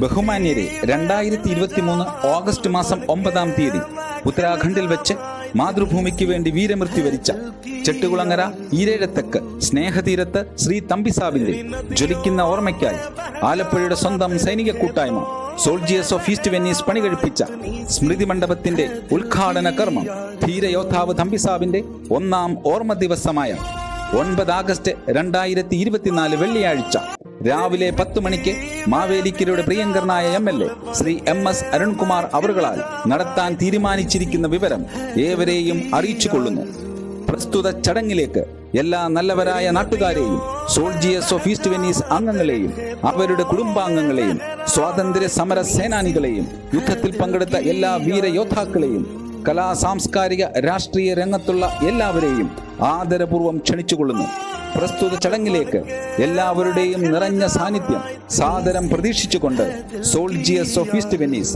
ബഹുമാന്യരെ, 2023 August മാസം 9-ാം തീയതി ഉത്തരാഖണ്ഡിൽ വെച്ച് മാതൃഭൂമിക്ക് വേണ്ടി വീരമൃത്യു വരിച്ച ചെട്ടുകുളങ്ങര ഈരേഴത്തെക്ക് സ്നേഹതീരത്ത് ശ്രീ തമ്പിസാബിന്റെ ജ്വലിക്കുന്ന ഓർമ്മയ്ക്കായി ആലപ്പുഴയുടെ സ്വന്തം സൈനിക കൂട്ടായ്മ സോൾജിയേഴ്സ് ഓഫ് ഈസ്റ്റ് വെന്നീസ് പണികഴിപ്പിച്ച സ്മൃതി മണ്ഡപത്തിന്റെ ഉദ്ഘാടന കർമ്മം ധീരയോദ്ധാവ് തമ്പിസാബിന്റെ 1-ാം ഓർമ്മ ദിവസമായ 9 ആഗസ്റ്റ് 2024 വെള്ളിയാഴ്ച രാവിലെ 10 മണിക്ക് മാവേലിക്കരയുടെ പ്രിയങ്കരനായ MLA ശ്രീ MS അരുൺകുമാർ അവറുകളാൽ നടത്താൻ തീരുമാനിച്ചിരിക്കുന്ന വിവരം ഏവരെയും അറിയിച്ചുകൊള്ളുന്നു. പ്രസ്തുത ചടങ്ങിലേക്ക് എല്ലാ നല്ലവരായ നാട്ടുകാരെയും സോൾജിയേഴ്സ് ഓഫ് ഈസ്റ്റ് വെന്നീസ് അംഗങ്ങളെയും അവരുടെ കുടുംബാംഗങ്ങളെയും സ്വാതന്ത്ര്യ സമര സേനാനികളെയും യുദ്ധത്തിൽ പങ്കെടുത്ത എല്ലാ വീരയോദ്ധാക്കളെയും കലാ സാംസ്കാരിക രാഷ്ട്രീയ രംഗത്തുള്ള എല്ലാവരെയും ആദരപൂർവ്വം ക്ഷണിച്ചുകൊള്ളുന്നു. പ്രസ്തുത ചടങ്ങിലേക്ക് എല്ലാവരുടെയും നിറഞ്ഞ സാന്നിധ്യം സാദരം പ്രതീക്ഷിച്ചുകൊണ്ട് സോൾജിയേഴ്സ് ഓഫ് ഈസ്റ്റ് വെന്നീസ്.